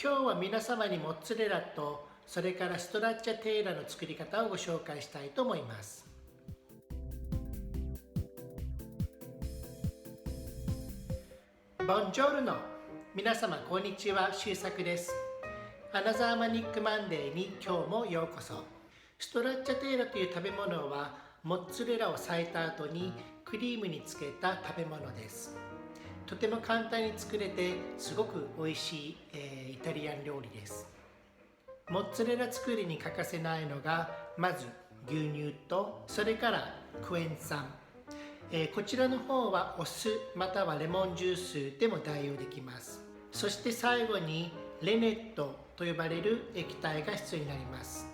今日は皆様にモッツァレラとそれからストラッチャテーラの作り方をご紹介したいと思います。ボンジョルノ、皆様こんにちは、周作です。アナザーマニックマンデーに今日もようこそ。ストラッチャテーラという食べ物はモッツァレラを裂いた後にクリームにつけた食べ物です。とても簡単に作れてすごく美味しい、イタリアン料理です。モッツァレラ作りに欠かせないのがまず牛乳とそれからクエン酸、こちらの方はお酢またはレモンジュースでも代用できます。そして最後にレネットと呼ばれる液体が必要になります。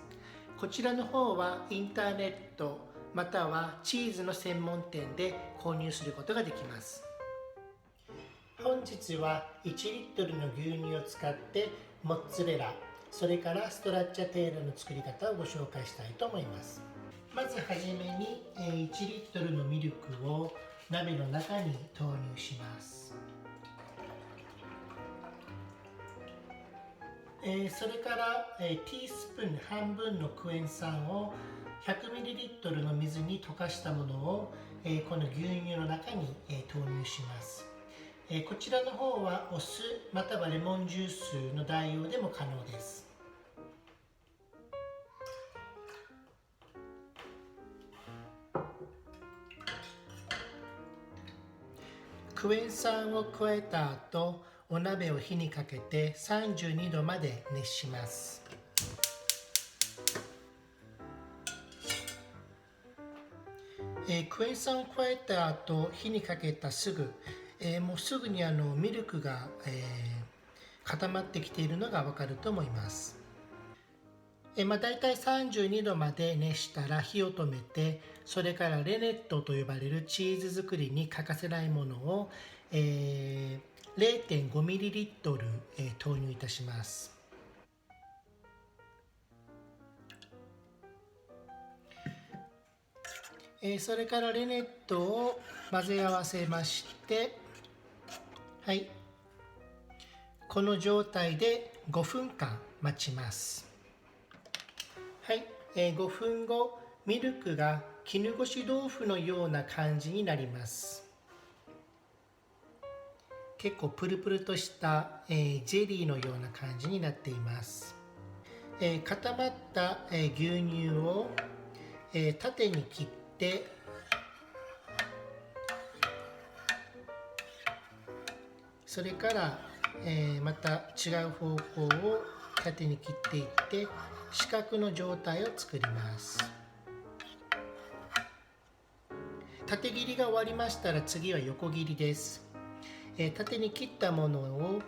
こちらの方はインターネットまたはチーズの専門店で購入することができます。本日は1リットルの牛乳を使ってモッツァレラそれからストラッチャテーラの作り方をご紹介したいと思います。まずはじめに1リットルのミルクを鍋の中に投入します。それからティースプーン半分のクエン酸を 100ml の水に溶かしたものをこの牛乳の中に投入します。こちらの方はお酢またはレモンジュースの代用でも可能です。クエン酸を加えた後、お鍋を火にかけて32度まで熱します。クエン酸を加えた後、火にかけたすぐ、もうすぐにミルクが、固まってきているのがわかると思います。だいたい32度まで熱したら火を止めて、それからレネットと呼ばれるチーズ作りに欠かせないものを、0.5ml、投入いたします。それからレネットを混ぜ合わせまして、はい、この状態で5分間待ちます。はい、5分後、ミルクが絹ごし豆腐のような感じになります。結構プルプルとした、ジェリーのような感じになっています。固まった、牛乳を、縦に切ってそれから、また違う方向を縦に切っていって四角の状態を作ります。縦切りが終わりましたら次は横切りです。縦に切ったものを、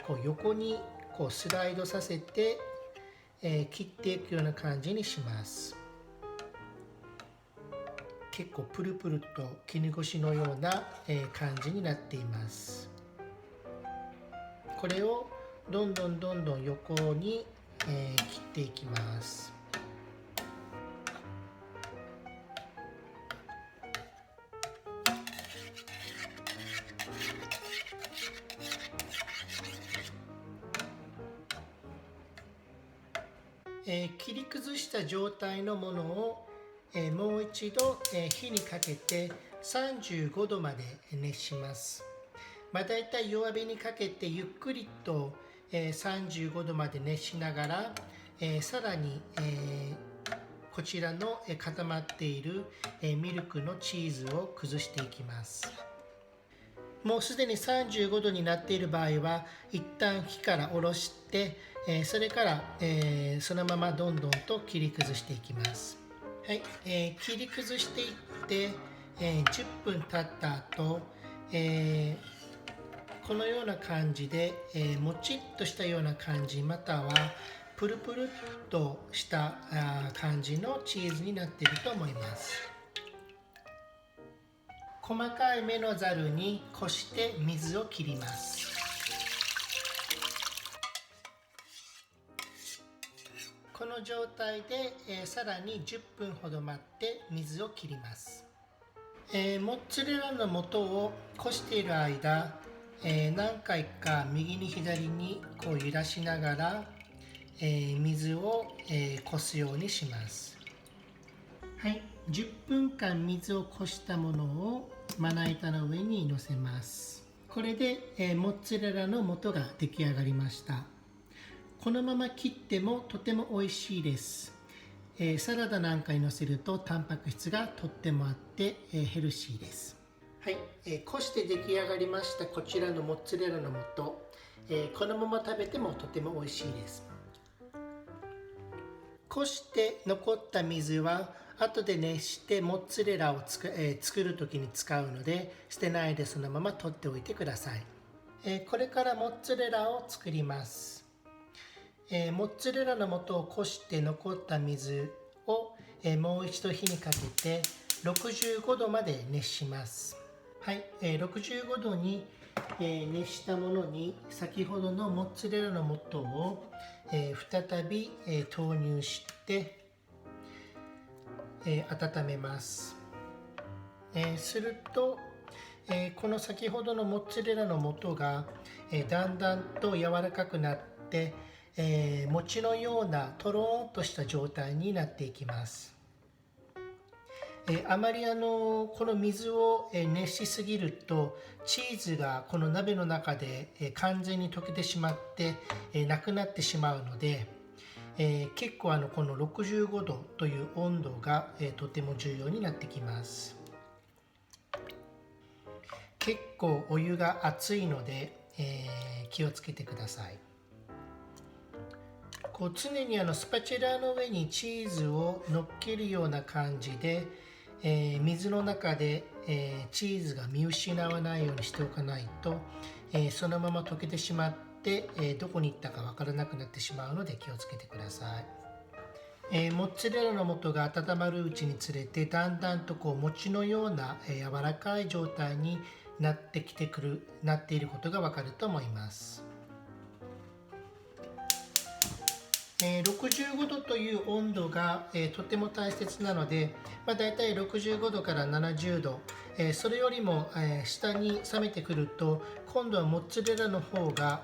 こう横にこうスライドさせて、切っていくような感じにします。結構プルプルと絹ごしのような、感じになっています。これをどんどん横に、切っていきます。切り崩した状態のものを、もう一度、火にかけて35度まで熱します。だいたい弱火にかけてゆっくりと、35度まで熱しながら、さらに、こちらの固まっているミルクのチーズを崩していきます。もうすでに35度になっている場合は一旦火から下ろして、それから、そのままどんどんと切り崩していきます。はい、切り崩していって、10分経った後、このような感じで、もちっとしたような感じまたはプルプルっとした感じのチーズになっていると思います。細かい目のざるにこして水を切ります。この状態で、さらに10分ほど待って水を切ります。モッツァレラの素をこしている間、何回か右に左にこう揺らしながら、水を、こすようにします。はい、10分間水をこしたものをまな板の上に乗せます。これで、モッツァレラの素が出来上がりました。このまま切ってもとても美味しいです。サラダなんかにのせるとタンパク質がとってもあって、ヘルシーです。はい、こして出来上がりましたこちらのモッツァレラの素、このまま食べてもとても美味しいです。こして残った水は後で熱してモッツァレラを作る時に使うので、捨てないでそのまま取っておいてください。これからモッツァレラを作ります。モッツァレラの素をこして残った水を、もう一度火にかけて65度まで熱します。はい、65度に、熱したものに先ほどのモッツァレラの素を、再び、投入して、温めます。すると、この先ほどのモッツァレラの素が、だんだんと柔らかくなって、餅のようなとろーんとした状態になっていきます。あまりこの水を熱しすぎるとチーズがこの鍋の中で完全に溶けてしまってなくなってしまうので、結構この65度という温度がとても重要になってきます。結構お湯が熱いので、気をつけてください。こう常にスパチュラの上にチーズを乗っけるような感じで、水の中で、チーズが見失わないようにしておかないと、そのまま溶けてしまって、どこに行ったかわからなくなってしまうので気をつけてください。モッツァレラの素が温まるうちにつれてだんだんとこう餅のような、柔らかい状態になっていることがわかると思います。65度という温度が、とても大切なので、だいたい65度から70度、それよりも、下に冷めてくると今度はモッツァレラの方が、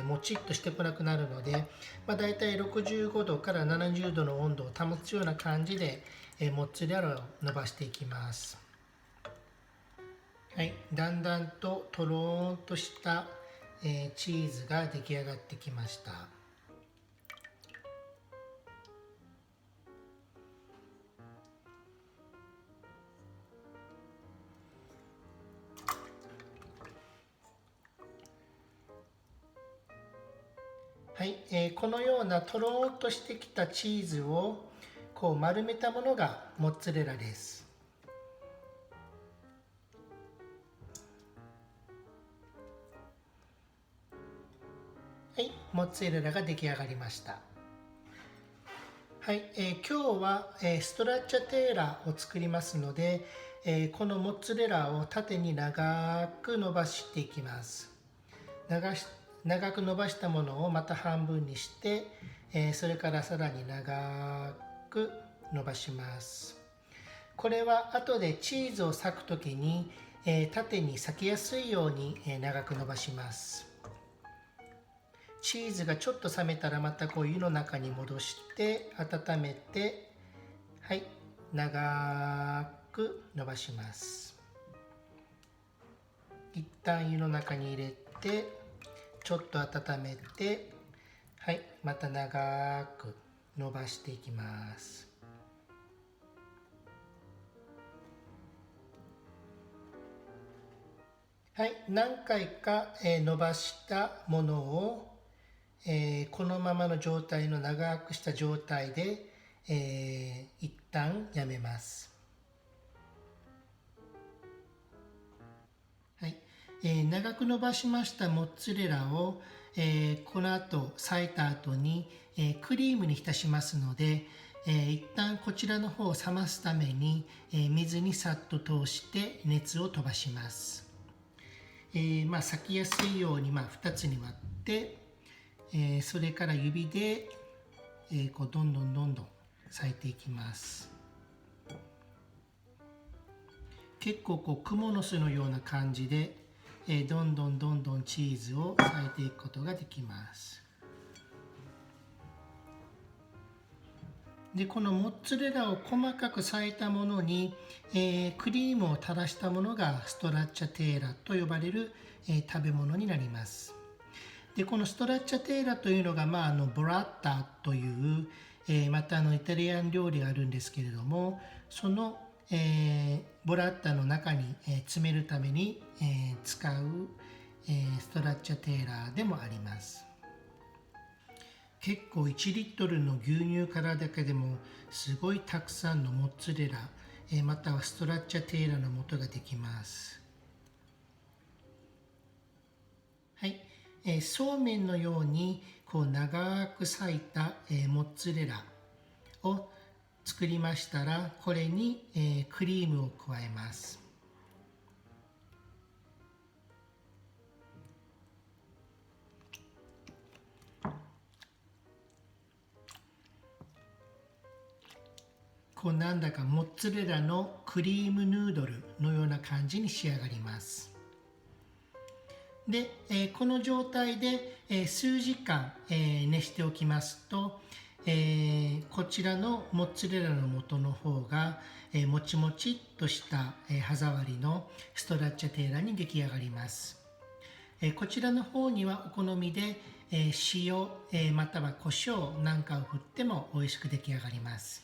もちっとしてこなくなるので、だいたい65度から70度の温度を保つような感じで、モッツァレラを伸ばしていきます。はい、だんだんととろーんとした、チーズが出来上がってきました。はい、このようなとろーんとしてきたチーズをこう丸めたものがモッツァレラです。はい、モッツァレラが出来上がりました。はい、今日は、ストラッチャテーラを作りますので、このモッツァレラを縦に長く伸ばしていきます。長く伸ばしたものをまた半分にして、それからさらに長く伸ばします。これは後でチーズを裂くときに、縦に裂きやすいように、長く伸ばします。チーズがちょっと冷めたらまたこう湯の中に戻して温めて、はい、長く伸ばします。一旦湯の中に入れてちょっと温めて、はい、また長く伸ばしていきます。はい、何回か伸ばしたものを、このままの状態の長くした状態で、一旦やめます。はい、長く伸ばしましたモッツァレラを、この後裂いた後に、クリームに浸しますので、一旦こちらの方を冷ますために、水にさっと通して熱を飛ばします。裂きやすいように2つに割って、それから指で、こうどんどん裂いていきます。結構こうクモの巣のような感じで、どんどんチーズを裂いていくことができます。でこのモッツァレラを細かく裂いたものに、クリームを垂らしたものがストラッチャテーラと呼ばれる、食べ物になります。でこのストラッチャテーラというのが、ボラッタという、またイタリアン料理があるんですけれども、その、ボラッタの中に、詰めるために、使う、ストラッチャテーラでもあります。結構1リットルの牛乳からだけでもすごいたくさんのモッツァレラ、またはストラッチャテーラの素ができます。はい、そうめんのようにこう長く裂いた、モッツァレラを作りましたら、これに、クリームを加えます。こうなんだかモッツァレラのクリームヌードルのような感じに仕上がります。で、この状態で、数時間、熱しておきますと、こちらのモッツァレラの素の方が、もちもちっとした、歯触りのストラッチャテーラに出来上がります。こちらの方にはお好みで、塩、または胡椒なんかを振っても美味しく出来上がります。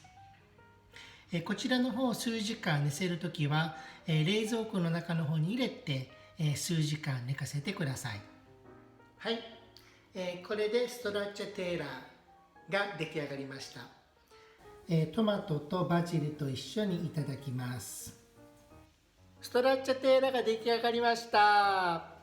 こちらの方を数時間寝せるときは、冷蔵庫の中の方に入れて、数時間寝かせてください。はい、これでストラッチャテーラが出来上がりました。トマトとバジルと一緒にいただきます。ストラッチャテーラが出来上がりました。